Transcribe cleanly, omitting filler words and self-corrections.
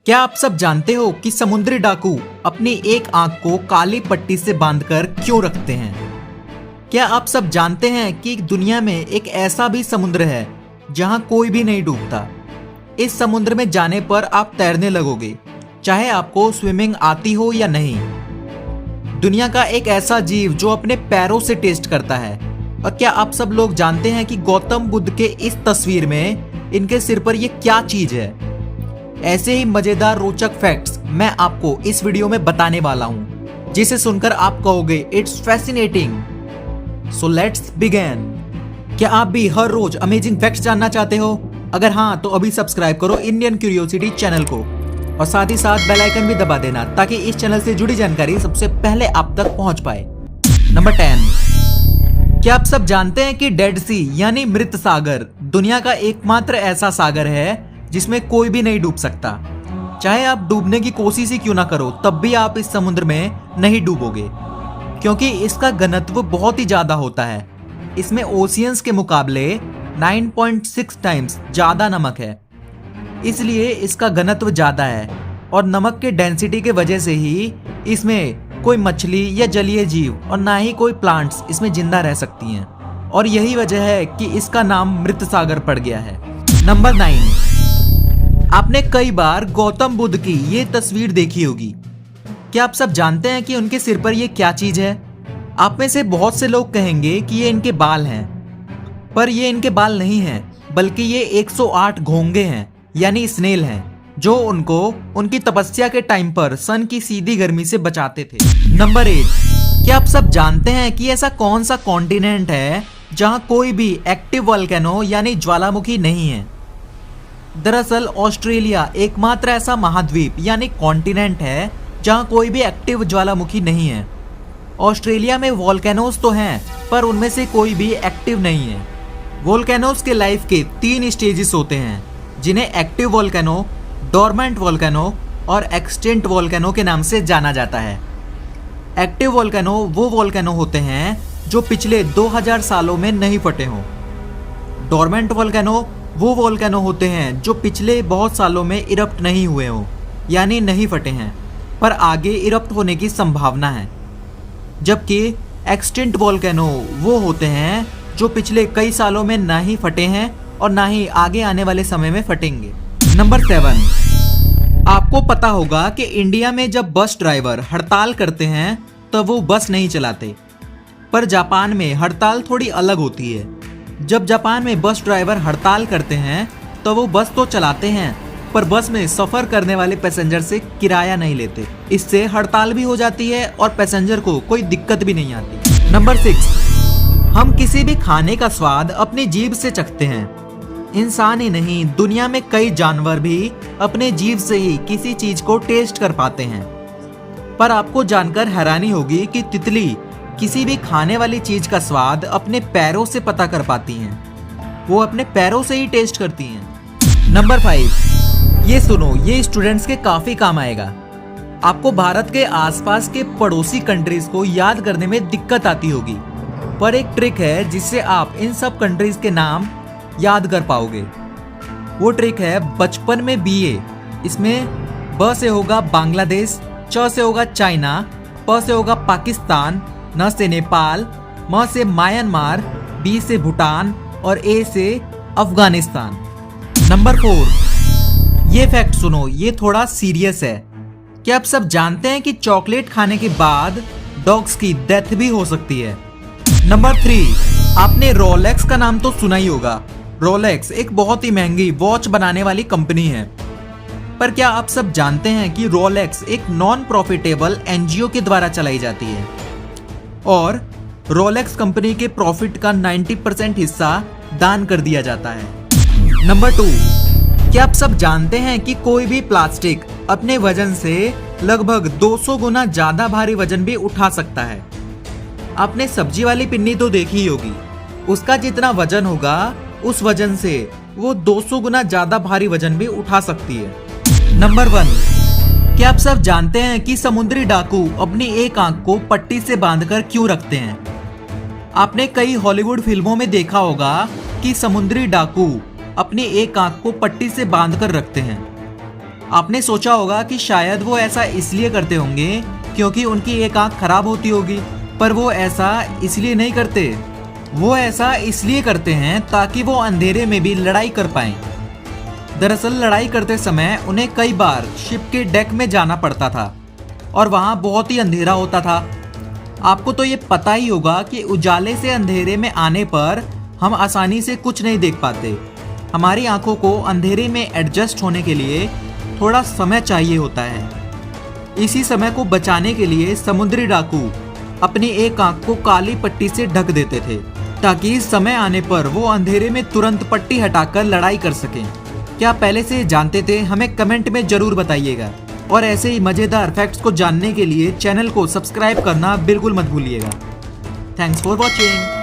क्या आप सब जानते हो कि समुद्री डाकू अपनी एक आंख को काली पट्टी से बांधकर क्यों रखते हैं? क्या आप सब जानते हैं कि दुनिया में एक ऐसा भी समुद्र है जहां कोई भी नहीं डूबता? इस समुद्र में जाने पर आप तैरने लगोगे, चाहे आपको स्विमिंग आती हो या नहीं। दुनिया का एक ऐसा जीव जो अपने पैरों से टेस्ट करता है। और क्या आप सब लोग जानते हैं कि गौतम बुद्ध के इस तस्वीर में इनके सिर पर यह क्या चीज है? ऐसे ही मजेदार रोचक फैक्ट्स मैं आपको इस वीडियो में बताने वाला हूं, जिसे सुनकर आप कहोगे it's fascinating. So let's begin. क्या आप भी हर रोज अमेजिंग फैक्ट्स जानना चाहते हो? अगर हाँ तो अभी सब्सक्राइब करो इंडियन क्यूरियोसिटी चैनल को और साथ ही साथ बेल आइकन भी दबा देना ताकि इस चैनल से जुड़ी जानकारी सबसे पहले आप तक पहुंच पाए। नंबर 10। क्या आप सब जानते हैं कि डेड सी यानी मृत सागर दुनिया का एकमात्र ऐसा सागर है जिसमें कोई भी नहीं डूब सकता। चाहे आप डूबने की कोशिश ही क्यों ना करो, तब भी आप इस समुद्र में नहीं डूबोगे, क्योंकि इसका घनत्व बहुत ही ज्यादा होता है। इसमें ओशियंस के मुकाबले 9.6 टाइम्स ज्यादा नमक है, इसलिए इसका घनत्व ज्यादा है। और नमक के डेंसिटी के वजह से ही इसमें कोई मछली या जलीय जीव और ना ही कोई प्लांट्स इसमें जिंदा रह सकती हैं। और यही वजह है कि इसका नाम मृत सागर पड़ गया है। नंबर 9। आपने कई बार गौतम बुद्ध की ये तस्वीर देखी होगी। क्या आप सब जानते हैं कि उनके सिर पर ये क्या चीज है? आप में से बहुत से लोग कहेंगे कि ये इनके बाल हैं, पर ये इनके बाल नहीं हैं, बल्कि ये 108 घोंगे हैं, यानी स्नेल हैं, जो उनको उनकी तपस्या के टाइम पर सन की सीधी गर्मी से बचाते थे। नंबर 8। क्या आप सब जानते हैं कि ऐसा कौन सा कॉन्टिनेंट है जहां कोई भी एक्टिव वोल्केनो यानी ज्वालामुखी नहीं है? दरअसल ऑस्ट्रेलिया एकमात्र ऐसा महाद्वीप यानी कॉन्टिनेंट है जहां कोई भी एक्टिव ज्वालामुखी नहीं है। ऑस्ट्रेलिया में वोल्केनोज तो हैं, पर उनमें से कोई भी एक्टिव नहीं है। वोल्केनोज के लाइफ के 3 स्टेजेस होते हैं, जिन्हें एक्टिव वोल्केनो, डोरमेंट वोल्केनो और एक्सटिंक्ट वोल्केनो के नाम से जाना जाता है। एक्टिव वोल्केनो वो वोल्केनो होते हैं जो पिछले 2000 सालों में नहीं फटे हों। डोरमेंट वोल्केनो वो वोल्केनो होते हैं जो पिछले बहुत सालों में इरप्ट नहीं हुए हों, यानी नहीं फटे हैं, पर आगे इरप्ट होने की संभावना है। जबकि एक्सटिंक्ट वोल्केनो वो होते हैं जो पिछले कई सालों में ना ही फटे हैं और ना ही आगे आने वाले समय में फटेंगे। नंबर 7। आपको पता होगा कि इंडिया में जब बस ड्राइवर हड़ताल करते हैं तब वो बस नहीं चलाते, पर जापान में हड़ताल थोड़ी अलग होती है। जब जापान में बस ड्राइवर हड़ताल करते हैं तो वो बस तो चलाते हैं, पर बस में सफर करने वाले पैसेंजर से किराया नहीं लेते। इससे हड़ताल भी हो जाती है और पैसेंजर को कोई दिक्कत भी नहीं आती। नंबर 6। हम किसी भी खाने का स्वाद अपनी जीभ से चखते हैं। इंसान ही नहीं, दुनिया में कई जानवर भी अपने जीभ से ही किसी चीज को टेस्ट कर पाते हैं। पर आपको जानकर हैरानी होगी कि तितली किसी भी खाने वाली चीज का स्वाद अपने पैरों से पता कर पाती हैं। वो अपने पैरों से ही टेस्ट करती हैं। नंबर 5। ये सुनो, ये स्टूडेंट्स के काफी काम आएगा। आपको भारत के आसपास के पड़ोसी कंट्रीज को याद करने में दिक्कत आती होगी, पर एक ट्रिक है जिससे आप इन सब कंट्रीज के नाम याद कर पाओगे। वो ट्रिक है बचपन में BA। इसमें ब से होगा बांग्लादेश, च से होगा चाइना, प से होगा पाकिस्तान, न से नेपाल, म से म्यांमार, बी से भूटान और ए से अफगानिस्तान। नंबर 4। ये फैक्ट सुनो, ये थोड़ा सीरियस है। क्या आप सब जानते हैं कि चॉकलेट खाने के बाद डॉग्स की डेथ भी हो सकती है? नंबर 3। आपने रोलेक्स का नाम तो सुना ही होगा। रोलेक्स एक बहुत ही महंगी वॉच बनाने वाली कंपनी है, पर क्या आप सब जानते हैं कि रोलेक्स एक नॉन प्रॉफिटेबल NGO के द्वारा चलाई जाती है और रोलेक्स कंपनी के प्रॉफिट का 90% हिस्सा दान कर दिया जाता है। नंबर 2। क्या आप सब जानते हैं कि कोई भी प्लास्टिक अपने वजन से लगभग 200 गुना ज्यादा भारी वजन भी उठा सकता है? आपने सब्जी वाली पिन्नी तो देखी ही होगी, उसका जितना वजन होगा उस वजन से वो 200 गुना ज्यादा भारी वजन भी उठा सकती है। नंबर 1। क्या आप सब जानते हैं कि समुद्री डाकू अपनी एक आंख को पट्टी से बांधकर क्यों रखते हैं? आपने कई हॉलीवुड फिल्मों में देखा होगा कि समुद्री डाकू अपनी एक आंख को पट्टी से बांधकर रखते हैं। आपने सोचा होगा कि शायद वो ऐसा इसलिए करते होंगे क्योंकि उनकी एक आंख खराब होती होगी, पर वो ऐसा इसलिए नहीं करते। वो ऐसा इसलिए करते हैं ताकि वो अंधेरे में भी लड़ाई कर पाएं। दरअसल लड़ाई करते समय उन्हें कई बार शिप के डेक में जाना पड़ता था और वहां बहुत ही अंधेरा होता था। आपको तो ये पता ही होगा कि उजाले से अंधेरे में आने पर हम आसानी से कुछ नहीं देख पाते। हमारी आंखों को अंधेरे में एडजस्ट होने के लिए थोड़ा समय चाहिए होता है। इसी समय को बचाने के लिए समुद्री डाकू अपनी एक आंख को काली पट्टी से ढक देते थे ताकि समय आने पर वो अंधेरे में तुरंत पट्टी हटाकर लड़ाई कर सकें। क्या पहले से जानते थे? हमें कमेंट में जरूर बताइएगा। और ऐसे ही मजेदार फैक्ट्स को जानने के लिए चैनल को सब्सक्राइब करना बिल्कुल मत भूलिएगा। Thanks for watching.